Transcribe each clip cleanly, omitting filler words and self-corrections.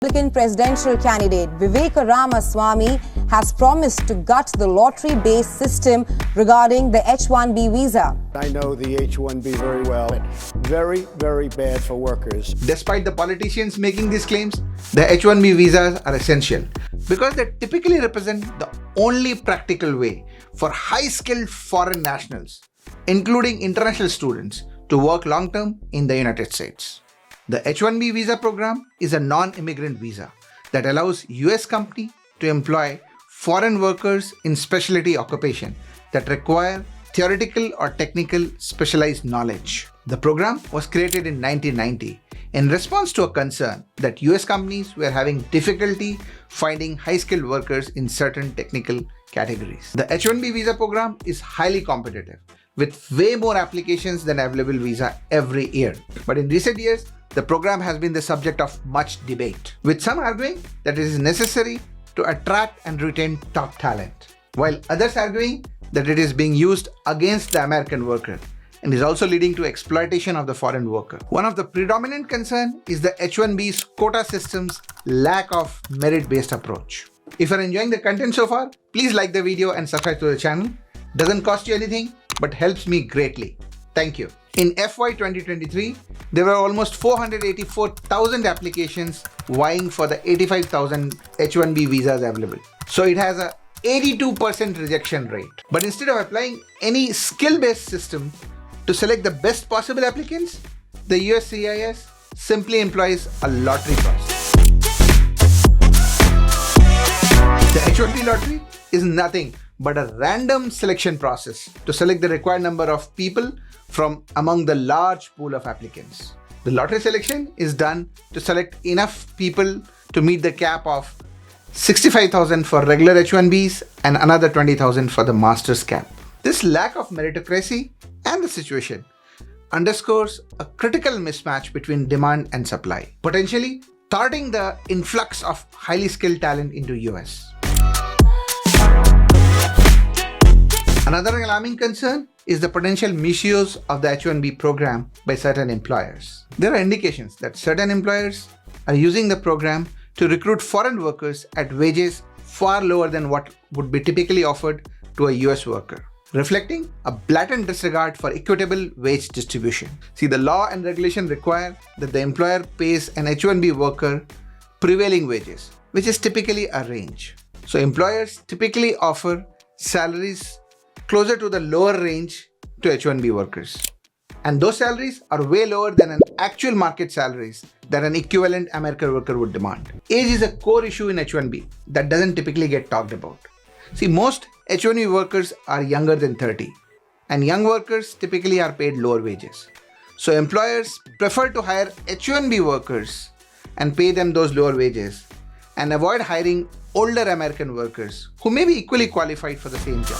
Republican presidential candidate Vivek Ramaswamy has promised to gut the lottery-based system regarding the H1B visa. I know the H1B very well. Very, very bad for workers. Despite the politicians making these claims, the H1B visas are essential because they typically represent the only practical way for high-skilled foreign nationals, including international students, to work long-term in the United States. The H1B visa program is a non-immigrant visa that allows US company to employ foreign workers in specialty occupation that require theoretical or technical specialized knowledge. The program was created in 1990 in response to a concern that US companies were having difficulty finding high-skilled workers in certain technical categories. The H1B visa program is highly competitive, with way more applications than available visa every year. But in recent years, the program has been the subject of much debate, with some arguing that it is necessary to attract and retain top talent, while others arguing that it is being used against the American worker and is also leading to exploitation of the foreign worker. One of the predominant concerns is the H1B's quota system's lack of merit-based approach. If you're enjoying the content so far, please like the video and subscribe to the channel. Doesn't cost you anything, but helps me greatly. Thank you. In FY 2023, there were almost 484,000 applications vying for the 85,000 H1B visas available. So it has a 82% rejection rate. But instead of applying any skill-based system to select the best possible applicants, the USCIS simply employs a lottery process. The H1B lottery is nothing but a random selection process to select the required number of people from among the large pool of applicants. The lottery selection is done to select enough people to meet the cap of 65,000 for regular H1Bs and another 20,000 for the master's cap. This lack of meritocracy and the situation underscores a critical mismatch between demand and supply, potentially thwarting the influx of highly skilled talent into US. Another alarming concern is the potential misuse of the H1B program by certain employers. There are indications that certain employers are using the program to recruit foreign workers at wages far lower than what would be typically offered to a US worker, reflecting a blatant disregard for equitable wage distribution. See, the law and regulation require that the employer pays an H1B worker prevailing wages, which is typically a range. So employers typically offer salaries closer to the lower range to H1B workers. And those salaries are way lower than an actual market salaries that an equivalent American worker would demand. Age is a core issue in H1B that doesn't typically get talked about. See, most H1B workers are younger than 30, and young workers typically are paid lower wages. So employers prefer to hire H1B workers and pay them those lower wages and avoid hiring older American workers who may be equally qualified for the same job.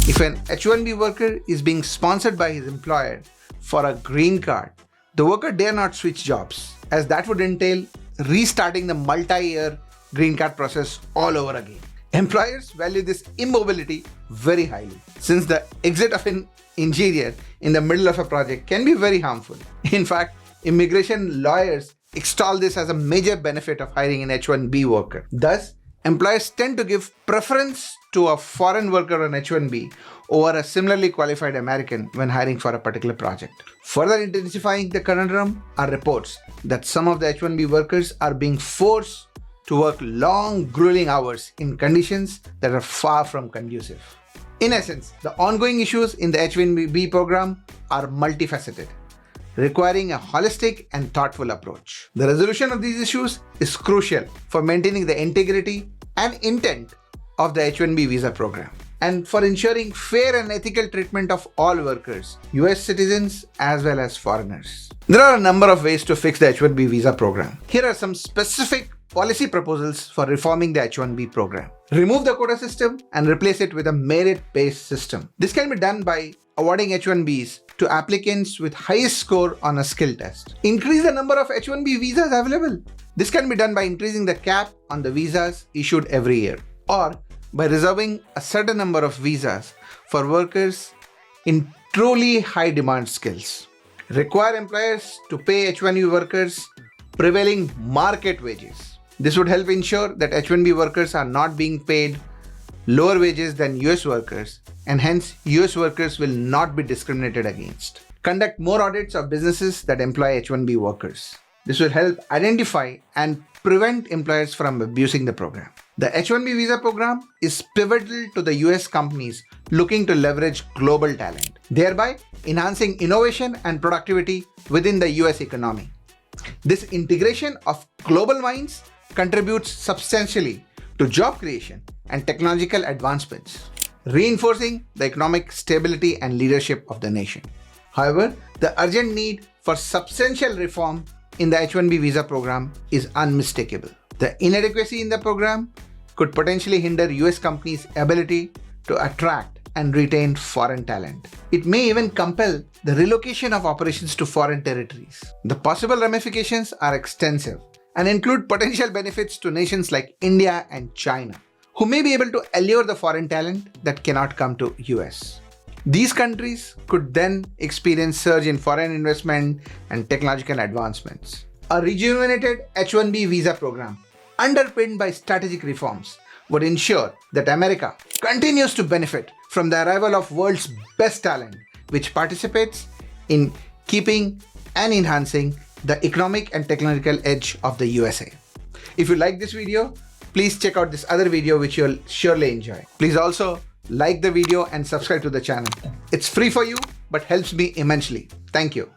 If an H1B worker is being sponsored by his employer for a green card, the worker dare not switch jobs, as that would entail restarting the multi-year green card process all over again. Employers value this immobility very highly, since the exit of an engineer in the middle of a project can be very harmful. In fact, immigration lawyers extol this as a major benefit of hiring an H1B worker. Thus, employers tend to give preference to a foreign worker on H1B over a similarly qualified American when hiring for a particular project. Further intensifying the conundrum are reports that some of the H1B workers are being forced to work long, grueling hours in conditions that are far from conducive. In essence, the ongoing issues in the H1B program are multifaceted, requiring a holistic and thoughtful approach. The resolution of these issues is crucial for maintaining the integrity and intent of the H1B visa program, and for ensuring fair and ethical treatment of all workers, US citizens as well as foreigners. There are a number of ways to fix the H1B visa program. Here are some specific policy proposals for reforming the H1B program. Remove the quota system and replace it with a merit-based system. This can be done by awarding H1Bs to applicants with highest score on a skill test. Increase the number of H1B visas available. This can be done by increasing the cap on the visas issued every year, or by reserving a certain number of visas for workers in truly high demand skills. require employers to pay H1B workers prevailing market wages. This would help ensure that H1B workers are not being paid lower wages than US workers, and hence US workers will not be discriminated against. Conduct more audits of businesses that employ H1B workers. This will help identify and prevent employers from abusing the program. The H1B visa program is pivotal to the US companies looking to leverage global talent, thereby enhancing innovation and productivity within the US economy. This integration of global minds contributes substantially to job creation and technological advancements, reinforcing the economic stability and leadership of the nation. However, the urgent need for substantial reform in the H1B visa program is unmistakable. The inadequacy in the program could potentially hinder US companies' ability to attract and retain foreign talent. It may even compel the relocation of operations to foreign territories. The possible ramifications are extensive and include potential benefits to nations like India and China, who may be able to allure the foreign talent that cannot come to US. These countries could then experience surge in foreign investment and technological advancements. A rejuvenated H1B visa program, underpinned by strategic reforms, would ensure that America continues to benefit from the arrival of world's best talent, which participates in keeping and enhancing the economic and technological edge of the USA. If you like this video, please check out this other video which you'll surely enjoy. Please also like the video and subscribe to the channel. It's free for you but helps me immensely. Thank you.